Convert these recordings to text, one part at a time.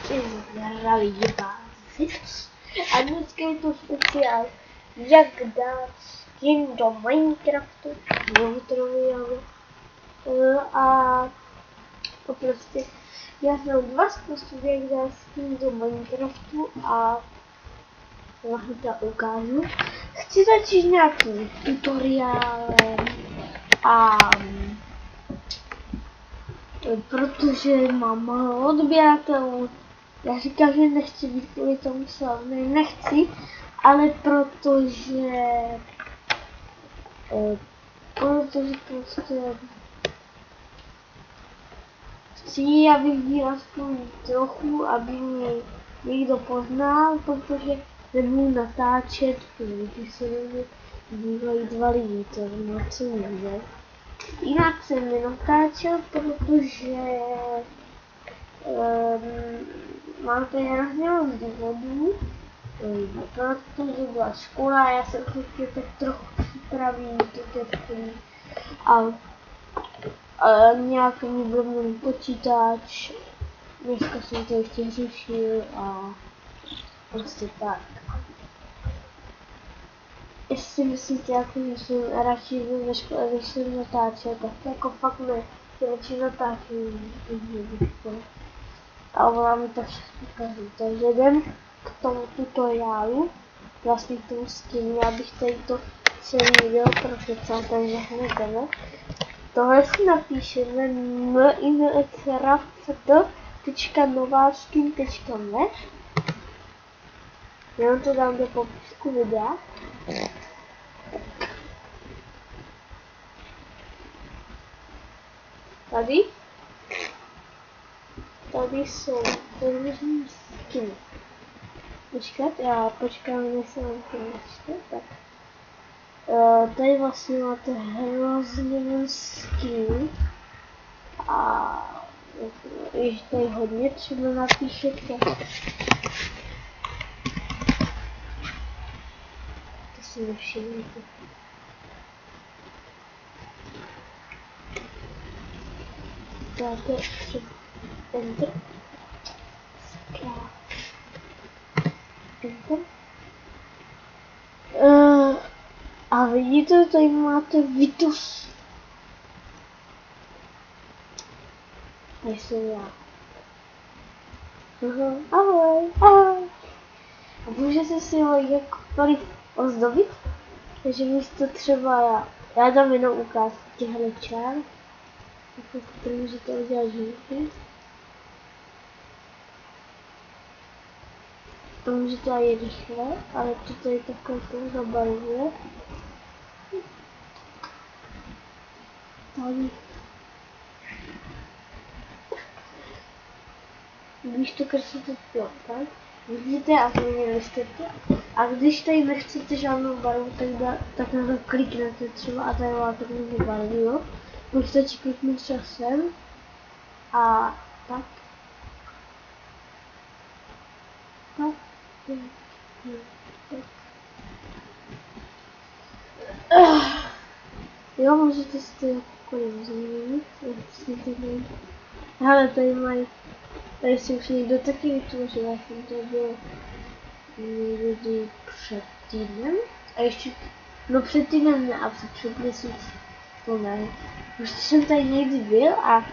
zdraví vás. A dneska je to speciál, jak dát skin do Minecraftu, do tutoriálu. A prostě já znám dva způsoby, jak dát skin do Minecraftu a vám to ukážu. Chci začít nějakým tutoriálem a protože mám málo odběratelů. Já říkám, že nechci být kvůli tomu slavný, nechci, ale protože prostě chci, abych byl aspoň trochu, aby mě někdo poznal, protože nebudu natáčet, když se na mě dívají dva lidi, to moc nejde. Jinak jsem nenatáčel, protože mám to hrozně moc důvodů, protože byla škola, já jsem chtěl tak trochu připravit a nějak mi byl můj počítač, dneska jsem to ještě řešil a prostě tak. Jestli myslíte, jako, že jsem radši byl ve škole, když jsem natáčel, tak jako fakt ne, že radši natáčím, ve škole. A ona mi to všechno kazí. Takže jdem k tomu tutoriálu, vlastně k tomu skinu, abych tady to celý video prokecal, takže hned jdeme. Tohle si napíšeme minecraft.novaskin.net. Já vám to dám do popisku videa. Tady jsou různý skiny. Počkat, já počkám, než se vám to načte. Tak. Tady vlastně máte hrozně moc skin. A když tady hodně třeba napíšete. To si nevšimněte. Dáte třeba Enter. Enter. A vidíte, tady máte Vitus. Tady jsem já. Ahoj, ahoj. A můžete si ho jakkoliv ozdobit? Takže místo třeba já dám jenom ukázku těchto čár. Tak to můžete udělat žlutý. To můžete i rychle, ale to tady takhle to zabarvuje. Tady. Když to kreslíte tak, vidíte a změnili jste to. A když tady nechcete žádnou barvu, tak na to kliknete třeba a tady máte takovou barvu, jo. Buď stačí kliknout časem a tak. Tak. Jo, můžete si to jakkoliv změnit, hele, tady si už někdo taky vytvořil, já jsem to byl někdy před týdnem, a ještě, no před týdnem ne, a před měsíc, to ne, už jsem tady někdy byl a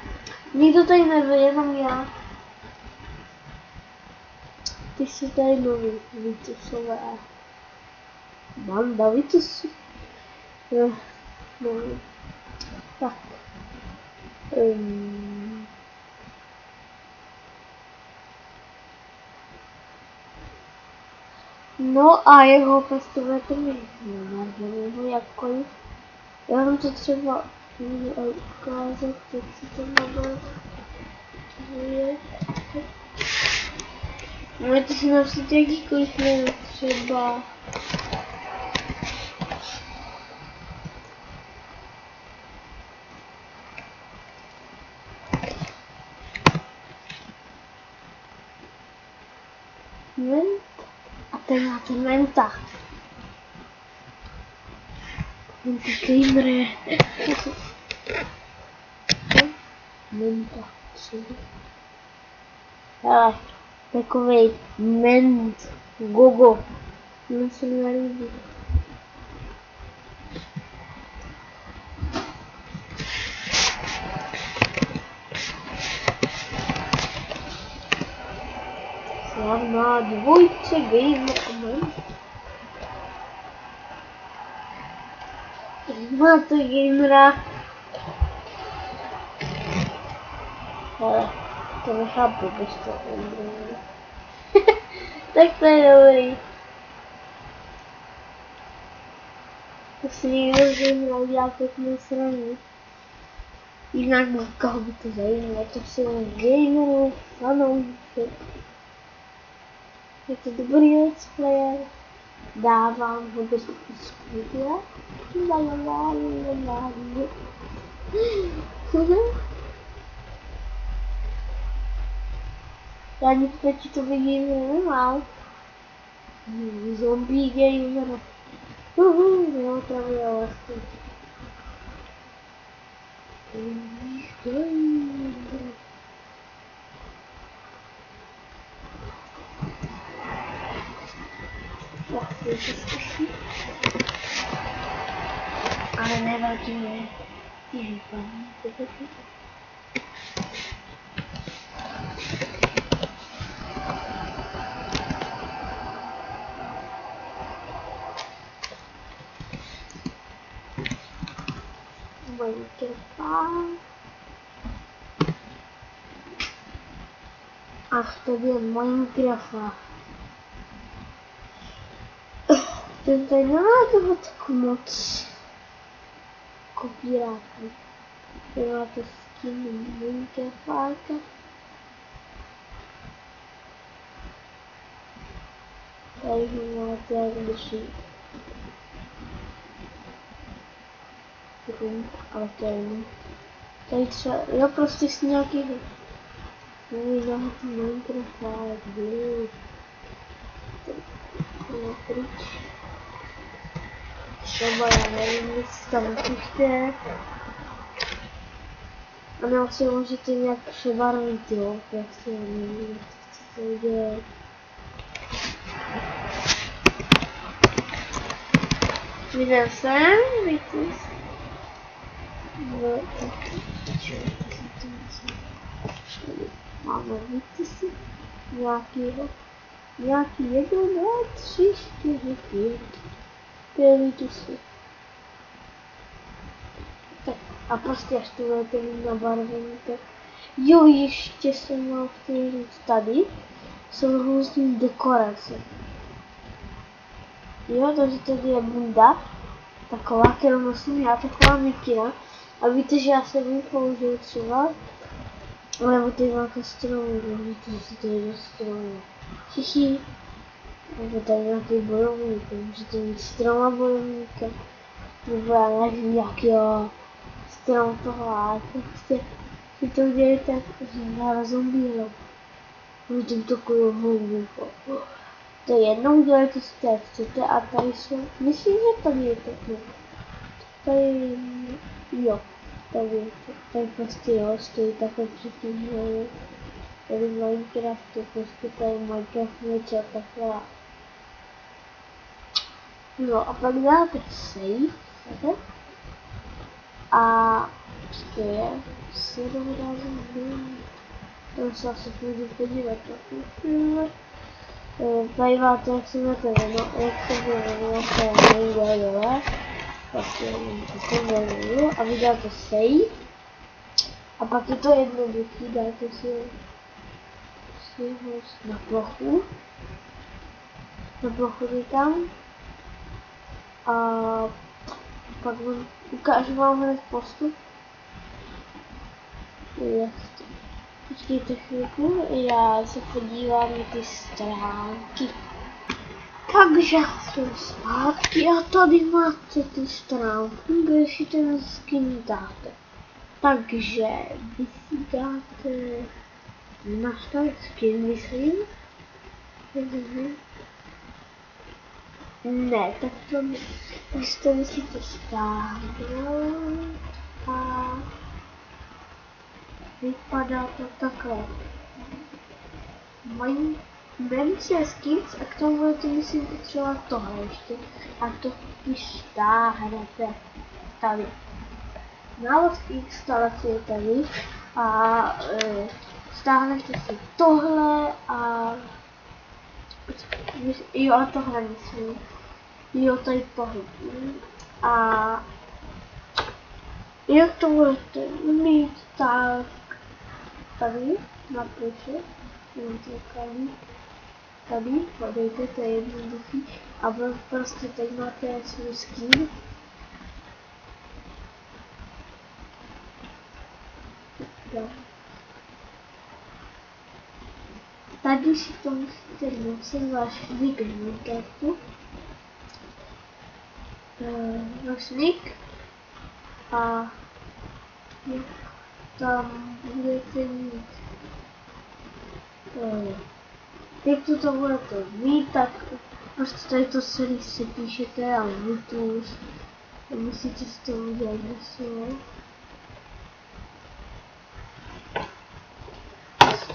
nikdo tady nebyl, jenom já. Ty jsi tady nový Vitusové a banda Vitusů. No, tak. No a jeho pestové trhy, nebo jakkoliv. Já vám to třeba můžu ukázat, jak si to máme. Můžete si napsat jakýkoliv jméno, třeba a ten máte Menta. Menta Gamer. Menta. Hele, Takovej ment, gogo. Mně se nelíbí. Slavná dvojče gamer comment. Má to gamera. Ale to nechápu, když to umře. Tak to je dobrý. To si někdo z gamera udělá pěkný sraní. Jinak koho by to zajímalo, to jsou gamerů, fanoušek. Je to dobrý let's player. Dávám ho do studia. Já nic proti to vidím nemám. Zombie gamer. Jo, to je vlastně. Ale ne velký ne. Ach, tady je Minecraft. Ten tady nemá toho tak moc kopíráků. Tady máte skin Minecrafta. Tady máte jak když ale to je jiný. Tady třeba, jo prostě s nějakého jiného Minecrafta, jak byl. Pryč. Třeba já nevím, jestli tam napište. A nebo si můžete nějak přebarvit, jo, prostě nevím, jak to chcete udělat. Viděl jsem, víte. Máme vítězi nějakého. Nějaký 1, 2, 3, 4, 5. 5 vítězů. Tak a prostě až to budete mít nabarvený, tak jo, ještě jsem mal chtěl říct tady. Jsou různý dekorace. Jo, takže tady je bunda. Taková, kterou nosím já, taková mikina. A víte, že já jsem ji použil třeba. Nebo tady máte stromy, vidíte, že si tady do stromy. Hihi. Nebo tady nějaký bojovník, můžete mít stroma bojovníka. Nebo já nevím, nějakýho strom toho, ale prostě si to udělejte na zombího. Můžete to kujovou. To jednou udělejte si to, jak chcete a tady jsou, myslím, že tady je to. Tady, jo, tady prostě jo, stojí takhle předtím, že tady Minecraft, to prostě tady Minecraft něco takhle. No a pak dáte save, a to je 7 razů, to se asi půjdu podívat na film. Tady máte, jak se jmenuje, no, jak se jmenuje, to nejde dole. Prostě to a vy dáte save. A pak je to jednoduchý, dáte si ho na plochu. Na plochu tam. A pak ukážu vám hned postup. Počkejte chvilku, já se podívám na ty stránky. Takže to zpátky a tady máte ty stránky, kde si ten skin dáte. Takže vy si dáte nastavit skin, myslím. Ne, tak to vy to musíte stáhnout a vypadá to takhle. mají menší skins a k tomu budete myslím potřebovat tohle ještě. A to když stáhnete tady. Návod k instalaci je tady a stáhnete si tohle a jo, ale tohle nesmí. Jo, tady tohle. A jak to budete mít, tak tady napište, tady, podejte, to je jednoduchý a prostě tady máte svůj skin. Tady si to musíte nosit váš nick v Minecraftu. Váš nick a tam budete mít jak to budete mít, tak prostě tady to celý si píšete a Bluetooth musíte si to udělat něco.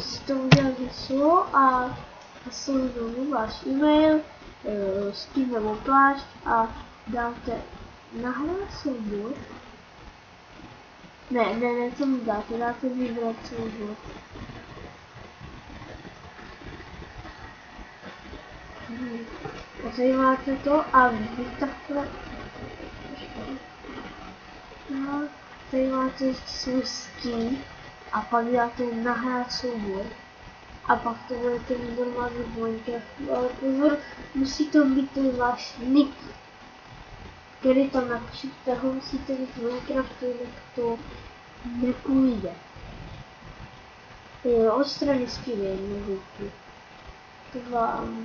Si to udělat něco a znovu váš e-mail, skin nebo plášť a dáte nahrát soubor. Ne, to mi dáte vybrat soubor. A tady máte to a vy takhle. No, tady máte svůj skin a pak dáte nahrát soubor. A pak to budete mít normálně v Minecraftu, ale pozor, musí to být ten váš nick, který tam napíšete, ho musíte mít v Minecraftu, jinak to nepůjde. Odstranit skiny jednoduchý. To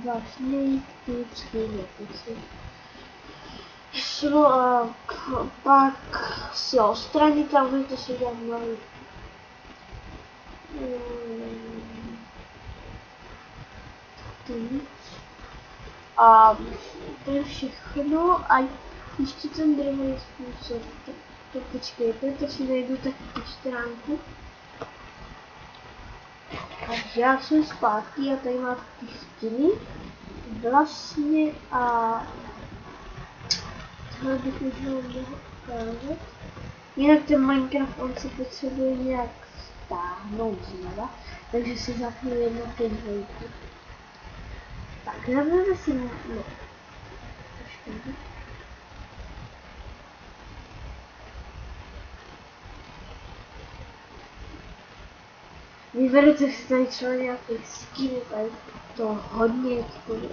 váš nick, typ skiny, a pak si ho odstraníte a můžete si dát nový. A to je všechno a ještě ten druhý způsob, to počkejte, to si najdu taky stránku. Takže já jsem zpátky a tady máte ty skiny vlastně a tohle bych možná mohl ukázat. Jinak ten Minecraft on se potřebuje nějak stáhnout znova, takže si za chvíli jedno ty dvojky. Tak, nebudeme si vyberete si tady třeba nějaký skin, tady to hodně bude.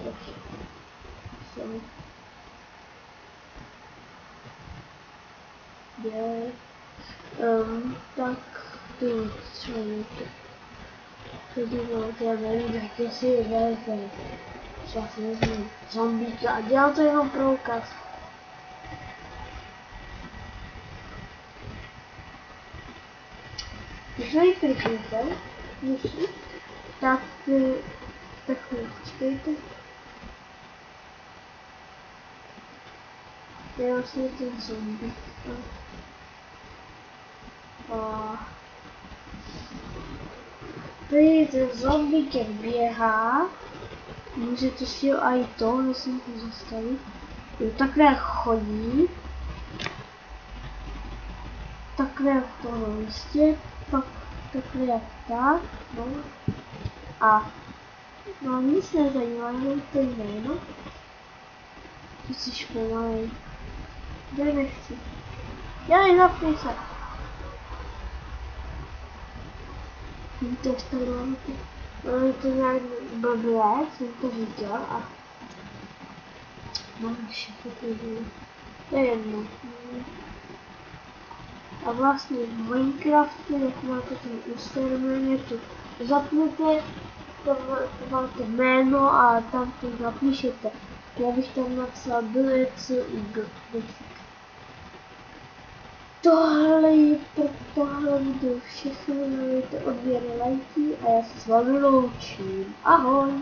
Tak ty třeba to já nevím, jak to si vyberete. Třeba si vezmu zombíka a dělám to jenom pro ukázku. Když na ní kliknete, tak počkejte. To je vlastně ten zombík. Tady ten zombík jak běhá. Můžete si ho i to, musím to zastavit. Takhle chodí. Takhle v tom místě, pak takhle jak tak, no. A no nic nezajímá, jenom to jméno. Ty jsi pomalej. Kde nechci. Já nezapni se. To je stále no, je to nějak blbé, jsem to viděl a mám všechno to viděl. To je jedno. A vlastně v Minecraftu, jak máte ten installment, to zapnete, tam máte jméno a tam to napíšete. Já bych tam napsal BCUG. Tohle je pro tohle video všechno, dejte odběr, lajky a já se s vámi loučím. Ahoj!